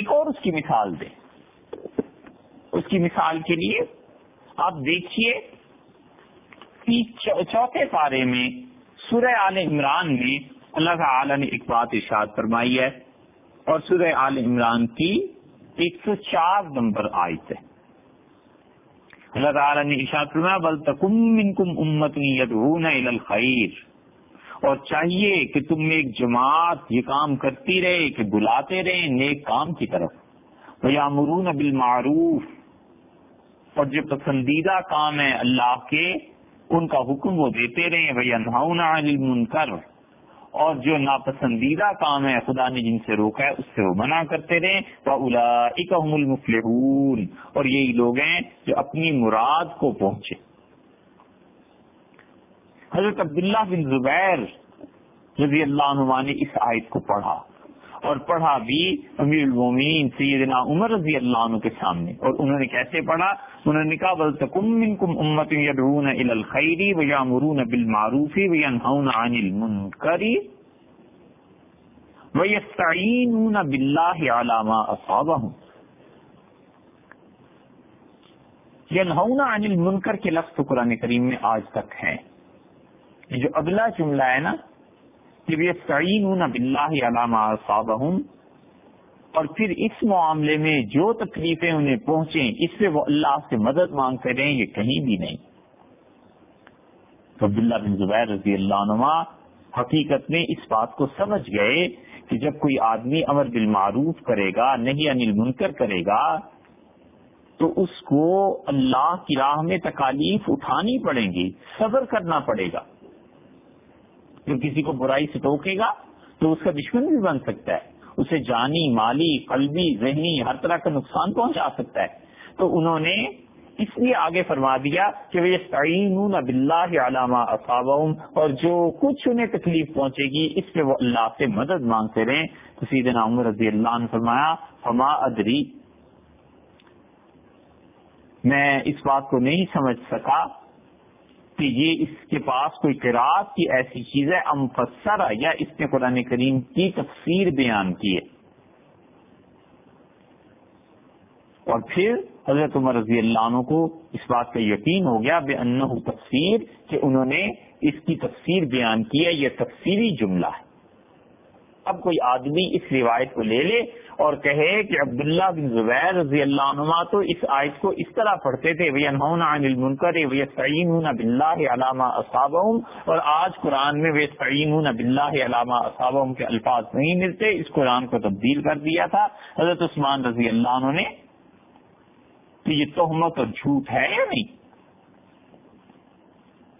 ایک اور اس کی مثال دیں. اس کی مثال کے لیے آپ دیکھیے چوتھے پارے میں سورہ آل عمران میں اللہ تعالی نے ایک بات ارشاد فرمائی ہے، اور سورہ آل عمران کی 104 نمبر آیت ہے. اللہ تعالی نے ارشاد فرمایا وَلْتَكُن مِّنكُمْ أُمَّةٌ يَدْعُونَ إِلَى الْخَيْرِ، اور چاہیے کہ تم میں ایک جماعت یہ کام کرتی رہے کہ بلاتے رہے نیک کام کی طرف. وَيَأْمُرُونَ بِالْمَعْرُوفِ، اور جو پسندیدہ کام ہے اللہ کے ان کا حکم وہ دیتے رہیں. وَيَنْهَوْنَ عَنِ الْمُنكَرِ، اور جو ناپسندیدہ کام ہے خدا نے جن سے روکا ہے اس سے وہ منع کرتے رہیں. وَأُولَٰئِكَ هُمُ الْمُفْلِحُونَ، اور یہی لوگ ہیں جو اپنی مراد کو پہنچے. حضرت عبداللہ بن زبیر رضی اللہ عنہ نے اس آیت کو پڑھا، اور پڑھا بھی امیر المومنین سیدنا عمر رضی اللہ عنہ کے سامنے. اور انہوں نے کیسے پڑھا؟ انہوں نے کہا وَلْتَكُن مِّنكُمْ أُمَّةٌ يَدْعُونَ إِلَى الْخَيْرِ وَيَأْمُرُونَ بِالْمَعْرُوفِ وَيَنْهَوْنَ عَنِ الْمُنكَرِ وَيَسْتَعِينُونَ بِاللَّهِ عَلَى مَا أَصَابَهُمْ. يَنْهَوْنَ عَنِ الْمُنكَر کے لفظ تو قرآن کریم میں آج تک ہیں. یہ جو اگلا جملہ ہے نا کہ يَسْتَعِينُونَ بِاللَّهِ عَلَى مَا أَصَابَهُمْ، اور پھر اس معاملے میں جو تکلیفیں انہیں پہنچیں اس سے وہ اللہ سے مدد مانگتے رہیں، یہ کہیں بھی نہیں. تو عبداللہ بن زبیر رضی اللہ عنہ حقیقت میں اس بات کو سمجھ گئے کہ جب کوئی آدمی امر بالمعروف کرے گا نہی عن المنکر کرے گا تو اس کو اللہ کی راہ میں تکالیف اٹھانی پڑیں گی، صبر کرنا پڑے گا. جو کسی کو برائی سے ٹوکے گا تو اس کا دشمن بھی بن سکتا ہے، اسے جانی، مالی، قلبی، ذہنی ہر طرح کا نقصان پہنچا سکتا ہے. تو انہوں نے اس لیے آگے فرما دیا کہ وَيَسْتَعِينُونَ بِاللَّهِ عَلَى مَا أَصَابَهُمْ، اور جو کچھ انہیں تکلیف پہنچے گی اس پہ وہ اللہ سے مدد مانگتے رہیں. تو سیدنا عمر رضی اللہ عنہ فرمایا فما ادری، میں اس بات کو نہیں سمجھ سکا کہ یہ اس کے پاس کوئی قرات کی ایسی چیز ہے ام فسر، یا اس نے قرآن کریم کی تفسیر بیان کی ہے. اور پھر حضرت عمر رضی اللہ عنہ کو اس بات کا یقین ہو گیا بے انہ تفسیر، کہ انہوں نے اس کی تفسیر بیان کی ہے، یہ تفسیری جملہ ہے. اب کوئی آدمی اس روایت کو لے لے اور کہے کہ عبداللہ بن زبیر رضی اللہ عنہ تو اس آیت کو اس طرح پڑھتے تھے وَيَنْهَوْنَ عَنِ الْمُنكَرِ وَيَسْتَعِينُونَ بِاللَّهِ عَلَى مَا أَصَابَهُمْ، اور آج قرآن میں وَيَسْتَعِينُونَ بِاللَّهِ عَلَى مَا أَصَابَهُمْ کے الفاظ نہیں ملتے. اس قرآن کو تبدیل کر دیا تھا حضرت عثمان رضی اللہ عنہ نے. تو یہ تہمت اور جھوٹ ہے یا نہیں؟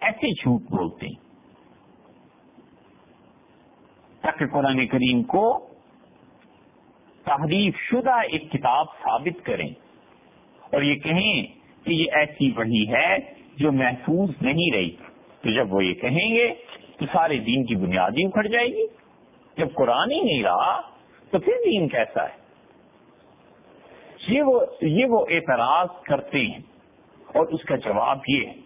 ایسے جھوٹ بولتے ہیں تاکہ قرآن کریم کو تحریف شدہ ایک کتاب ثابت کریں اور یہ کہیں کہ یہ ایسی وحی ہے جو محفوظ نہیں رہی. تو جب وہ یہ کہیں گے تو سارے دین کی بنیاد ہی اکھڑ جائے گی. جب قرآن ہی نہیں رہا تو پھر دین کیسا ہے؟ یہ وہ اعتراض کرتے ہیں اور اس کا جواب یہ ہے.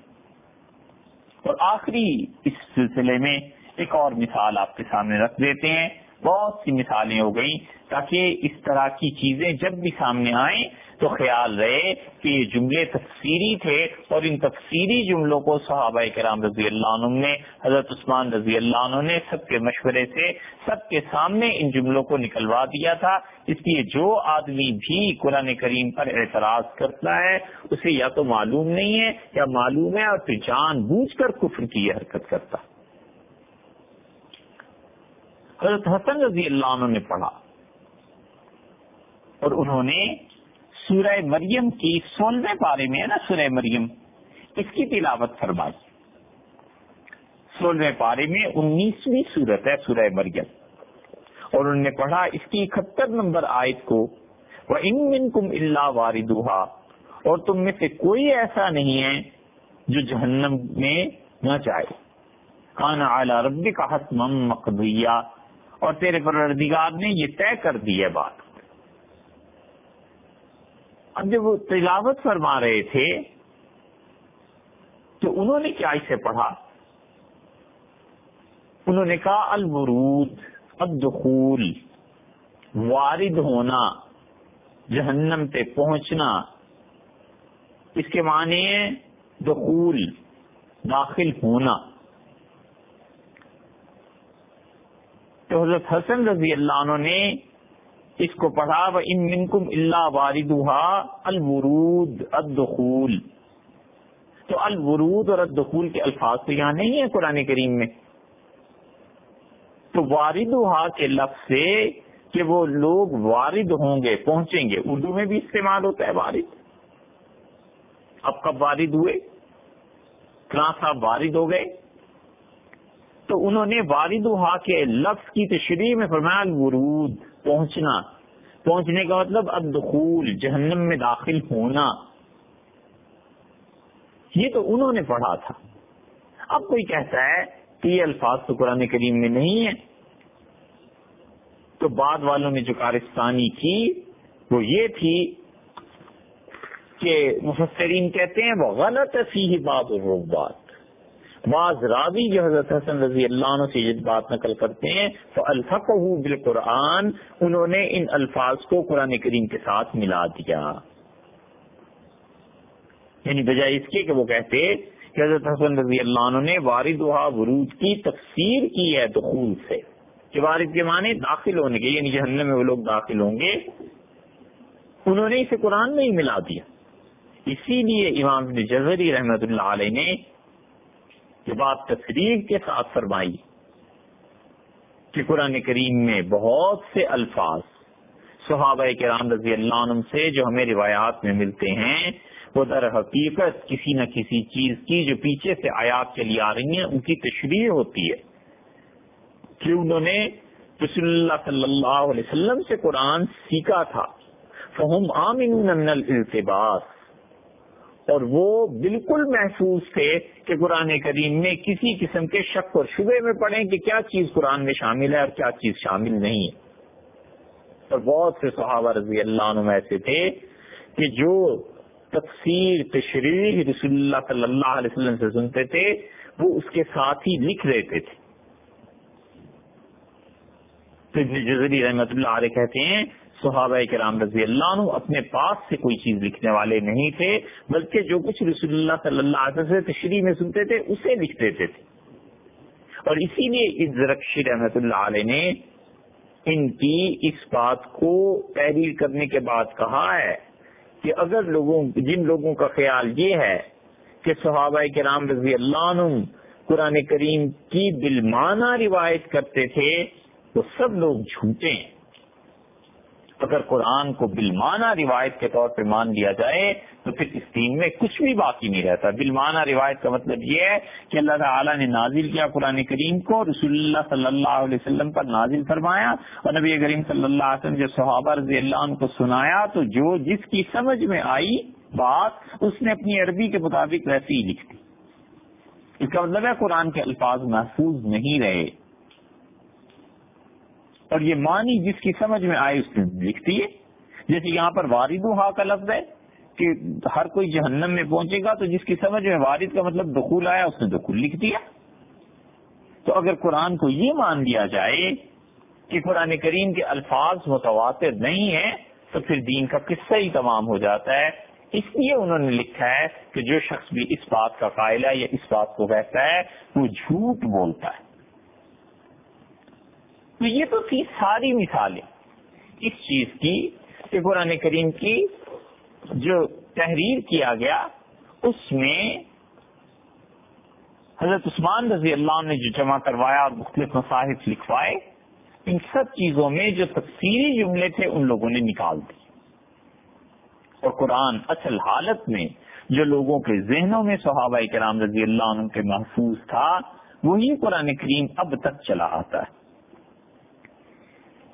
اور آخری اس سلسلے میں ایک اور مثال آپ کے سامنے رکھ دیتے ہیں. بہت سی مثالیں ہو گئیں تاکہ اس طرح کی چیزیں جب بھی سامنے آئیں تو خیال رہے کہ یہ جملے تفسیری تھے، اور ان تفسیری جملوں کو صحابہ کرام رضی اللہ عنہ نے، حضرت عثمان رضی اللہ عنہ نے سب کے مشورے سے سب کے سامنے ان جملوں کو نکلوا دیا تھا. اس لیے جو آدمی بھی قرآن کریم پر اعتراض کرتا ہے اسے یا تو معلوم نہیں ہے یا معلوم ہے اور پھر جان بوجھ کر کفر کی یہ حرکت کرتا. حضرت حسن رضی اللہ عنہ نے پڑھا اور انہوں نے سورہ مریم کی 16ویں پارے میں ہے نا سورہ مریم، اس کی تلاوت فرمائی. 16ویں پارے میں 19ویں سورت ہے سورہ مریم، اور انہوں نے پڑھا اس کی 71 نمبر آیت کو وَإِن مِّنكُمْ إِلَّا وَارِدُهَا، اور تم میں سے کوئی ایسا نہیں ہے جو جہنم میں نہ جائے. كَانَ عَلَى رَبِّكَ حَتْمًا مَقْضِيًّا، اور تیرے پروردگار نے یہ طے کر دی ہے بات. اب جب وہ تلاوت فرما رہے تھے تو انہوں نے کیا اسے پڑھا؟ انہوں نے کہا الورود، الدخول، وارد ہونا، جہنم پہ پہنچنا، اس کے معنی ہے دخول، داخل ہونا. تو حضرت حسن رضی اللہ عنہ نے اس کو پڑھا وَإِن مِّنكُمْ إِلَّا وَارِدُهَا الْوُرُودُ الدُّخُولُ. تو الورود اور الدخول کے الفاظ تو یہاں نہیں ہے قرآن کریم میں. تو واردھا کے لفظ سے کہ وہ لوگ وارد ہوں گے، پہنچیں گے، اردو میں بھی استعمال ہوتا ہے وارد. اب کب وارد ہوئے؟ کہاں صاحب وارد ہو گئے. تو انہوں نے واردھا کے لفظ کی تشریح میں فرمایا الورود، پہنچنا. پہنچنے کا مطلب الدخول، جہنم میں داخل ہونا. یہ تو انہوں نے پڑھا تھا. اب کوئی کہتا ہے کہ یہ الفاظ تو قرآن کریم میں نہیں ہے. تو بعد والوں نے جو کارستانی کی وہ یہ تھی کہ مفسرین کہتے ہیں وہ غلط فیہ بعض الربات. بعض راوی جو حضرت حسن رضی اللہ عنہ سے یہ بات نقل کرتے ہیں فَأَلْحَقَهُ بِالْقُرْآنِ، انہوں نے ان الفاظ کو قرآن کریم کے ساتھ ملا دیا. یعنی بجائے اس کے کہ وہ کہتے کہ حضرت حسن رضی اللہ عنہ نے واردھا ورود کی تفسیر کی ہے دخول سے، کہ وارد کے معنی داخل ہونے کے، یعنی جہنم میں وہ لوگ داخل ہوں گے. انہوں نے اسے قرآن میں ہی ملا دیا. اسی لیے امام ابن جزری رحمۃ اللہ علیہ نے یہ بات تصریح کے ساتھ فرمائی کہ قرآن کریم میں بہت سے الفاظ صحابہ کرام رضی اللہ عنہم سے جو ہمیں روایات میں ملتے ہیں وہ در حقیقت کسی نہ کسی چیز کی جو پیچھے سے آیات چلی آ رہی ہیں ان کی تشریح ہوتی ہے کہ انہوں نے رسول اللہ صلی اللہ علیہ وسلم سے قرآن سیکھا تھا. فہم آمنون من الالتباس، اور وہ بالکل محفوظ تھے کہ قرآن کریم میں کسی قسم کے شک اور شبے میں پڑھیں کہ کیا چیز قرآن میں شامل ہے اور کیا چیز شامل نہیں ہے. اور بہت سے صحابہ رضی اللہ عنہم ایسے تھے کہ جو تفسیر تشریح رسول اللہ صلی اللہ علیہ وسلم سے سنتے تھے وہ اس کے ساتھ ہی لکھ دیتے تھے. تو ابن جزری رحمۃ اللہ علیہ کہتے ہیں صحابہ کرام رضی اللہ عنہ اپنے پاس سے کوئی چیز لکھنے والے نہیں تھے، بلکہ جو کچھ رسول اللہ صلی اللہ علیہ وسلم سے تشریح میں سنتے تھے اسے لکھ دیتے تھے. اور اسی لیے الزرکشی رحمۃ اللہ علیہ نے ان کی اس بات کو تحریر کرنے کے بعد کہا ہے کہ اگر جن لوگوں کا خیال یہ ہے کہ صحابہ کرام رضی اللہ عنہ قرآن کریم کی بالمعنی روایت کرتے تھے وہ سب لوگ جھوٹے ہیں. اگر قرآن کو بالمعنی روایت کے طور پہ مان لیا جائے تو پھر اس دین میں کچھ بھی باقی نہیں رہتا. بالمعنی روایت کا مطلب یہ ہے کہ اللہ تعالیٰ نے نازل کیا قرآن کریم کو، رسول اللہ صلی اللہ علیہ وسلم پر نازل فرمایا، اور نبی کریم صلی اللہ علیہ وسلم جو صحابہ رضی اللہ عنہ کو سنایا تو جو جس کی سمجھ میں آئی بات اس نے اپنی عربی کے مطابق ویسے ہی لکھ دی. اس کا مطلب ہے قرآن کے الفاظ محفوظ نہیں رہے، اور یہ معنی جس کی سمجھ میں آئے اس نے لکھتی ہے. جیسے یہاں پر واردھا کا لفظ ہے کہ ہر کوئی جہنم میں پہنچے گا، تو جس کی سمجھ میں وارد کا مطلب دخول آیا اس نے دخول لکھ دیا. تو اگر قرآن کو یہ مان لیا جائے کہ قرآن کریم کے الفاظ متواتر نہیں ہیں تو پھر دین کا قصہ ہی تمام ہو جاتا ہے. اس لیے انہوں نے لکھا ہے کہ جو شخص بھی اس بات کا قائل ہے یا اس بات کو کہتا ہے وہ جھوٹ بولتا ہے. تو یہ تو تھی ساری مثالیں اس چیز کی کہ قرآن کریم کی جو تحریر کیا گیا اس میں حضرت عثمان رضی اللہ عنہ نے جو جمع کروایا اور مختلف مصاحف لکھوائے، ان سب چیزوں میں جو تفسیری جملے تھے ان لوگوں نے نکال دی. اور قرآن اصل حالت میں جو لوگوں کے ذہنوں میں صحابہ کرام رضی اللہ عنہ کے محفوظ تھا وہی قرآن کریم اب تک چلا آتا ہے.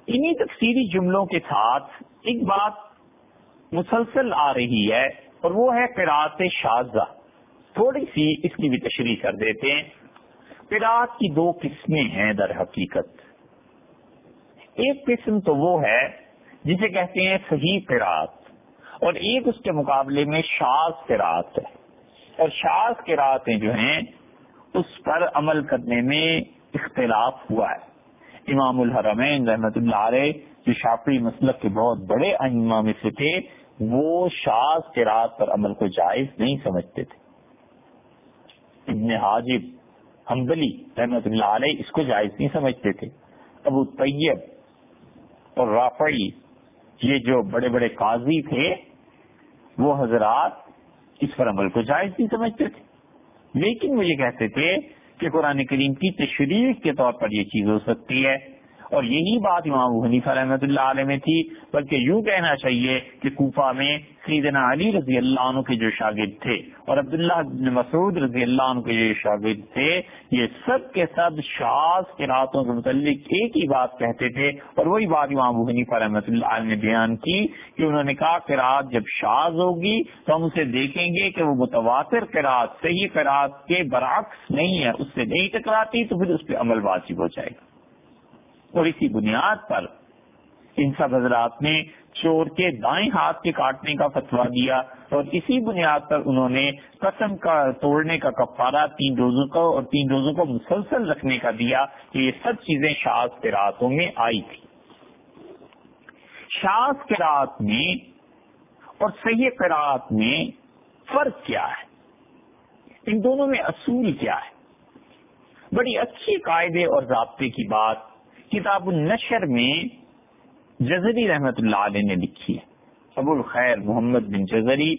انہی تفسیری جملوں کے ساتھ ایک بات مسلسل آ رہی ہے اور وہ ہے قرأت شاذہ. تھوڑی سی اس کی بھی تشریح کر دیتے ہیں. قرأت کی دو قسمیں ہیں در حقیقت. ایک قسم تو وہ ہے جسے کہتے ہیں صحیح قرأت، اور ایک اس کے مقابلے میں شاذ قرأت ہے. اور شاذ قرأتیں جو ہیں اس پر عمل کرنے میں اختلاف ہوا ہے. امام الحرمین رحمۃ اللہ علیہ جو شافعی مسلک کے بہت بڑے ائمہ میں سے تھے، وہ شاذ قرات پر عمل کو جائز نہیں سمجھتے تھے. ابن حاجب حنبلی رحمۃ اللہ علیہ اس کو جائز نہیں سمجھتے تھے. ابو طیب اور رافعی یہ جو بڑے بڑے قاضی تھے وہ حضرات اس پر عمل کو جائز نہیں سمجھتے تھے، لیکن وہ یہ کہتے تھے کہ قرآن کریم کی تشریح کے طور پر یہ چیز ہو سکتی ہے. اور یہی بات امام ابو حنیفہ رحمۃ اللہ علیہ میں تھی، بلکہ یوں کہنا چاہیے کہ کوفہ میں سیدنا علی رضی اللہ عنہ کے جو شاگرد تھے اور عبداللہ بن مسعود رضی اللہ عنہ کے جو شاگرد تھے، یہ سب کے سب شاذ قراتوں کے متعلق ایک ہی بات کہتے تھے. اور وہی بات امام ابو حنیفہ رحمۃ اللہ علیہ نے بیان کی کہ انہوں نے کہا قرات جب شاذ ہوگی تو ہم اسے دیکھیں گے کہ وہ متواتر قرات صحیح قرات کے برعکس نہیں ہے، اس سے نہیں ٹکراتی، تو پھر اس پہ عمل واجب ہو جائے گا. اور اسی بنیاد پر ان سب حضرات نے چور کے دائیں ہاتھ کے کاٹنے کا فتویٰ دیا، اور اسی بنیاد پر انہوں نے قسم کا توڑنے کا کفارہ 3 روزوں کا اور 3 روزوں کو مسلسل رکھنے کا دیا کہ یہ سب چیزیں شاذ قراتوں میں آئی تھی. شاذ قرات میں اور صحیح قرات میں فرق کیا ہے؟ ان دونوں میں اصول کیا ہے؟ بڑی اچھی قاعدے اور ضابطے کی بات کتاب النشر میں جزری رحمت اللہ علیہ نے لکھی ہے. ابو الخیر محمد بن جزری،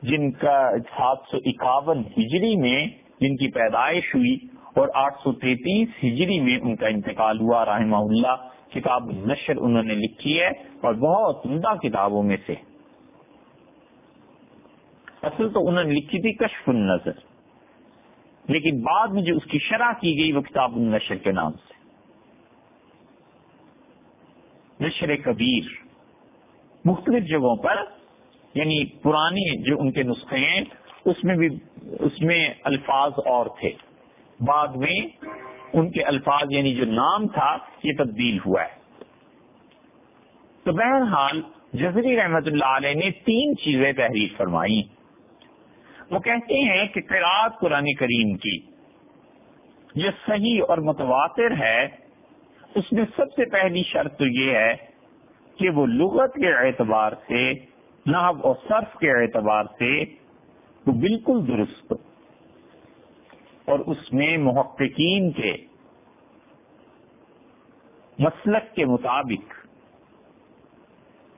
جن کا 751 ہجری میں جن کی پیدائش ہوئی اور 833 ہجری میں ان کا انتقال ہوا رحمہ اللہ، کتاب النشر انہوں نے لکھی ہے اور بہت عمدہ کتابوں میں سے. اصل تو انہوں نے لکھی تھی کشف النظر، لیکن بعد میں جو اس کی شرح کی گئی وہ کتاب النشر کے نام سے. نشر کبیر مختلف جگہوں پر، یعنی پرانے جو ان کے نسخے ہیں اس میں الفاظ اور تھے، بعد میں ان کے الفاظ یعنی جو نام تھا یہ تبدیل ہوا ہے. تو بہرحال جزری رحمت اللہ علیہ نے 3 چیزیں تحریر فرمائی. وہ کہتے ہیں کہ قرات قرآن کریم کی جو صحیح اور متواتر ہے، اس میں سب سے پہلی شرط تو یہ ہے کہ وہ لغت کے اعتبار سے، نحو اور صرف کے اعتبار سے وہ بالکل درست، اور اس میں محققین کے مسلک کے مطابق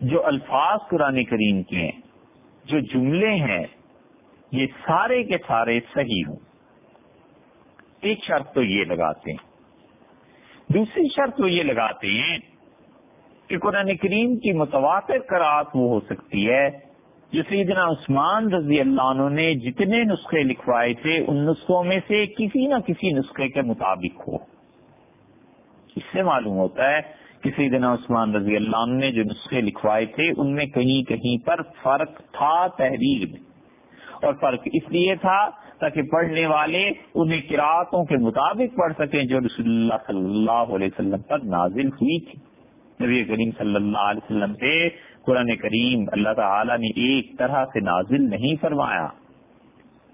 جو الفاظ قرآن کریم کے ہیں، جو جملے ہیں، یہ سارے کے سارے صحیح ہوں. ایک شرط تو یہ لگاتے ہیں. دوسری شرط وہ یہ لگاتے ہیں کہ قرآن کریم کی متواتر قرات وہ ہو سکتی ہے جو سیدنا عثمان رضی اللہ عنہ نے جتنے نسخے لکھوائے تھے ان نسخوں میں سے کسی نہ کسی نسخے کے مطابق ہو. اس سے معلوم ہوتا ہے کہ سیدنا عثمان رضی اللہ عنہ نے جو نسخے لکھوائے تھے ان میں کہیں کہیں پر فرق تھا تحریر میں، اور فرق اس لیے تھا تاکہ پڑھنے والے انہیں قراتوں کے مطابق پڑھ سکیں جو رسول اللہ صلی اللہ علیہ وسلم پر نازل ہوئی تھی. نبی کریم صلی اللہ علیہ وسلم پہ قرآن کریم اللہ تعالی نے ایک طرح سے نازل نہیں فرمایا.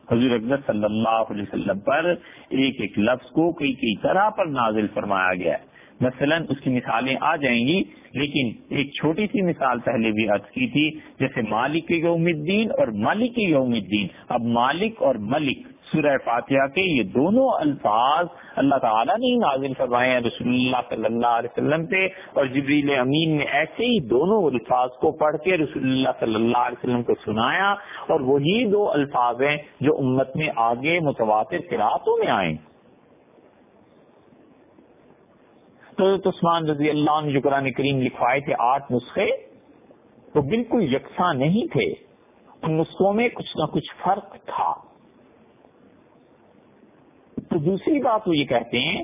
حضور اکبر صلی اللہ علیہ وسلم پر ایک ایک لفظ کو کئی کئی طرح پر نازل فرمایا گیا ہے. مثلا اس کی مثالیں آ جائیں گی، لیکن ایک چھوٹی سی مثال پہلے بھی عرض کی تھی، جیسے مالک یوم الدین اور ملک یوم الدین. اب مالک اور ملک سورہ فاتحہ کے یہ دونوں الفاظ اللہ تعالیٰ نے نازل فرمائے ہیں رسول اللہ صلی اللہ علیہ وسلم پہ، اور جبریل امین نے ایسے ہی دونوں الفاظ کو پڑھ کے رسول اللہ صلی اللہ علیہ وسلم کو سنایا، اور وہی 2 الفاظ ہیں جو امت میں آگے متواتر قراتوں میں آئے. تو عثمان رضی اللہ عنہ جو قرآن کریم لکھوائے تھے 8 نسخے، وہ بالکل یکساں نہیں تھے، ان نسخوں میں کچھ نہ کچھ فرق تھا. تو دوسری بات وہ یہ کہتے ہیں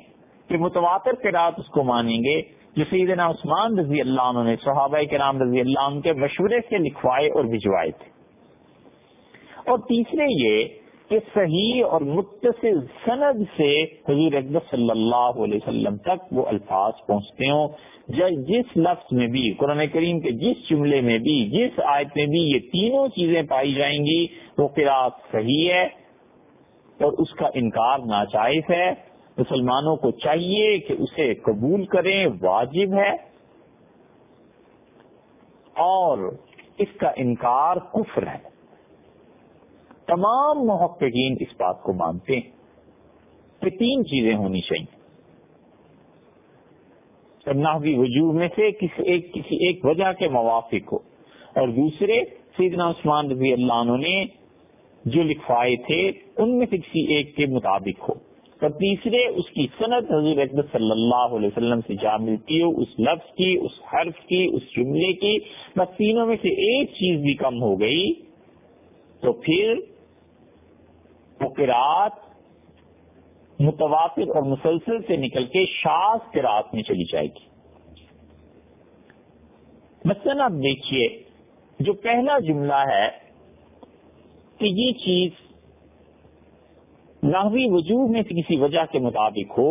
کہ متواتر قرات اس کو مانیں گے جو سیدنا عثمان رضی اللہ عنہ نے صحابہ کرام رضی اللہ عنہ کے مشورے سے لکھوائے اور بھجوائے تھے. اور تیسرے یہ کہ صحیح اور متصل سند سے حضور اکبر صلی اللہ علیہ وسلم تک وہ الفاظ پہنچتے ہوں. جس لفظ میں بھی قرآن کریم کے جس جملے میں بھی جس آیت میں بھی یہ تینوں چیزیں پائی جائیں گی وہ قرات صحیح ہے اور اس کا انکار ناجائز ہے. مسلمانوں کو چاہیے کہ اسے قبول کریں، واجب ہے. اور اس کا انکار کفر ہے. تمام محققین اس بات کو مانتے ہیں کہ تین چیزیں ہونی چاہیے. نحوی وجوہ میں سے کسی ایک وجہ کے موافق ہو، اور دوسرے سیدنا عثمان رضی اللہ عنہ نے جو لکھوائے تھے ان میں سے کسی ایک کے مطابق ہو، اور تیسرے اس کی سند حضور اکرم صلی اللہ علیہ وسلم سے جا ملتی ہو، اس لفظ کی، اس حرف کی، اس جملے کی. بس تینوں میں سے ایک چیز بھی کم ہو گئی تو پھر وہ قرات متواتر اور مسلسل سے نکل کے شاذ قرات میں چلی جائے گی. مثلا آپ دیکھیے جو پہلا جملہ ہے کہ یہ چیز نحوی وجوہ میں سے کسی وجہ کے مطابق ہو،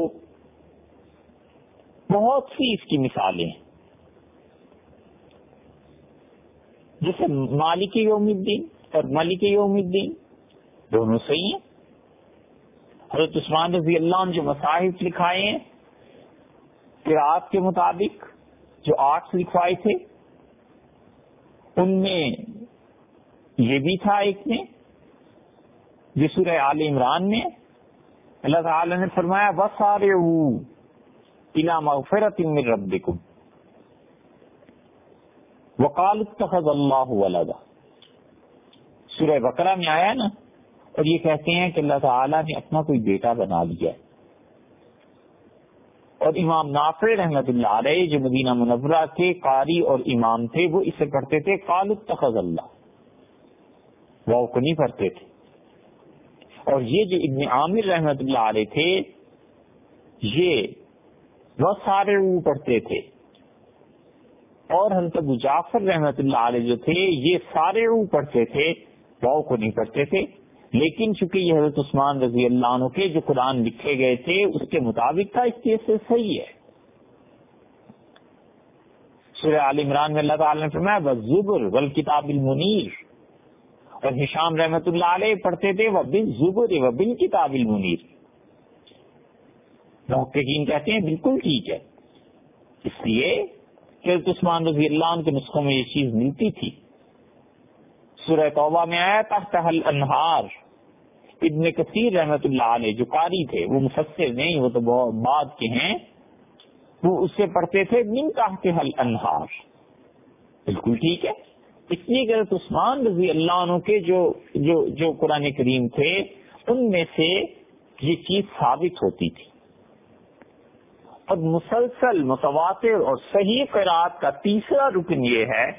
بہت سی اس کی مثالیں ہیں. جیسے مالک یوم الدین اور ملک یوم الدین دونوں صحیح ہیں. حضرت عثمان رضی اللہ عنہ جو مصاحف لکھائے ہیں قرات کے مطابق جو 8 لکھوائے تھے ان میں یہ بھی تھا ایک میں جو سورہ آل عمران میں اللہ تعالی نے فرمایا وَسَارِعُوا إِلَىٰ مَغْفِرَةٍ مِّن رَبِّكُمْ وَقَالُوا اتَّخَذَ اللَّهُ وَلَدًا. سورہ بقرہ میں آیا نا، اور یہ کہتے ہیں کہ اللہ تعالیٰ نے اپنا کوئی بیٹا بنا لیا. اور امام نافع رحمت اللہ علیہ جو مدینہ منورہ کے قاری اور امام تھے وہ اسے پڑھتے تھے قالوا اتخذ اللہ، واو کو نہیں پڑھتے تھے. اور یہ جو ابن عامر رحمت اللہ علیہ تھے یہ وہ سارے پڑھتے تھے، اور حضرت ابو جعفر رحمت اللہ علیہ جو تھے یہ سارے پڑھتے تھے، واو کو نہیں پڑھتے تھے. لیکن چونکہ یہ حضرت عثمان رضی اللہ عنہ کے جو قرآن لکھے گئے تھے اس کے مطابق تھا، اس چیز سے صحیح ہے. سورہ آل عمران میں اللہ تعالی نے فرمایا والزبر والکتاب المنیر، اور ہشام رحمت اللہ علیہ پڑھتے تھے وبالزبر وبالکتاب المنیر. محققین کہتے ہیں بالکل ٹھیک ہے، اس لیے کہ حضرت عثمان رضی اللہ عنہ کے نسخوں میں یہ چیز ملتی تھی. سورہ توبہ میں آیا تحت الانہار، ابن کثیر رحمت اللہ علیہ جو قاری تھے، وہ مفسر نہیں، وہ تو بعد کے ہیں، وہ اس سے پڑھتے تھے من تحت الانہار. بالکل ٹھیک ہے، اس لیے کہ حضرت عثمان رضی اللہ عنہ کے جو قرآن کریم تھے ان میں سے یہ چیز ثابت ہوتی تھی. اور مسلسل متواتر اور صحیح قرات کا تیسرا رکن یہ ہے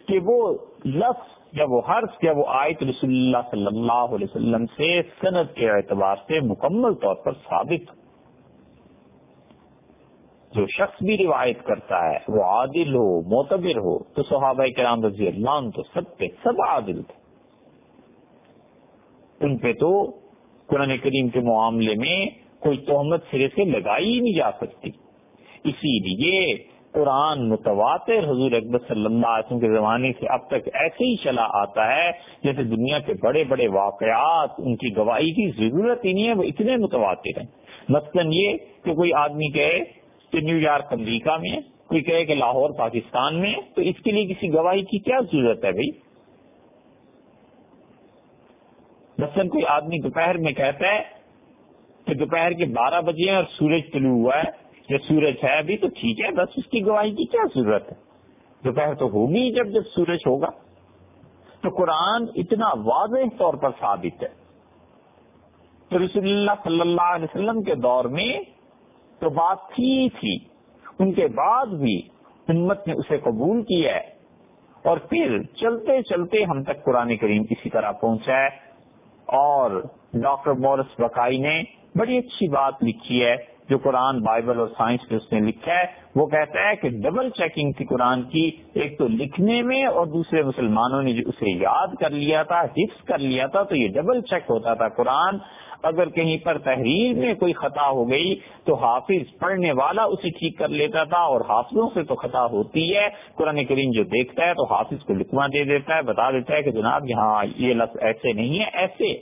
کہ وہ لفظ یا وہ حرف یا وہ آیت رسول اللہ صلی اللہ علیہ وسلم سے سند کے اعتبار سے مکمل طور پر ثابت ہو. جو شخص بھی روایت کرتا ہے وہ عادل ہو، معتبر ہو، تو صحابہ کرام رضی اللہ عنہ تو سب عادل تھے. ان پہ تو قرآن کریم کے معاملے میں کوئی تہمت سرے سے لگائی ہی نہیں جا سکتی. اسی لیے قرآن متواتر حضور اکبر صلی اللہ علیہ وسلم کے زمانے سے اب تک ایسے ہی چلا آتا ہے جیسے دنیا کے بڑے بڑے واقعات ان کی گواہی کی ضرورت ہی نہیں ہے، وہ اتنے متواتر ہیں. مثلاً یہ کہ کوئی آدمی کہے کہ نیو یارک امریکہ میں، کوئی کہے کہ لاہور پاکستان میں، تو اس کے لیے کسی گواہی کی کیا ضرورت ہے بھائی؟ مثلاً کوئی آدمی دوپہر میں کہتا ہے کہ دوپہر کے 12 بجے اور سورج طلوع ہوا ہے یا سورج ہے ابھی، تو ٹھیک ہے، بس اس کی گواہی کی کیا ضرورت ہے؟ دوپہر تو ہوگی جب سورج ہوگا. تو قرآن اتنا واضح طور پر ثابت ہے. تو رسول اللہ صلی اللہ علیہ وسلم کے دور میں تو بات تھی، ان کے بعد بھی امت نے اسے قبول کیا ہے، اور پھر چلتے چلتے ہم تک قرآن کریم اسی طرح پہنچا ہے. اور ڈاکٹر مورس بکائی نے بڑی اچھی بات لکھی ہے جو قرآن، بائبل اور سائنس پہ اس نے لکھا ہے. وہ کہتا ہے کہ ڈبل چیکنگ تھی قرآن کی، ایک تو لکھنے میں اور دوسرے مسلمانوں نے جو اسے یاد کر لیا تھا، حفظ کر لیا تھا، تو یہ ڈبل چیک ہوتا تھا قرآن. اگر کہیں پر تحریر میں کوئی خطا ہو گئی تو حافظ پڑھنے والا اسے ٹھیک کر لیتا تھا، اور حافظوں سے تو خطا ہوتی ہے. قرآن کریم جو دیکھتا ہے تو حافظ کو لکھوا دے دیتا ہے، بتا دیتا ہے کہ جناب یہاں یہ لفظ ایسے نہیں ہے، ایسے.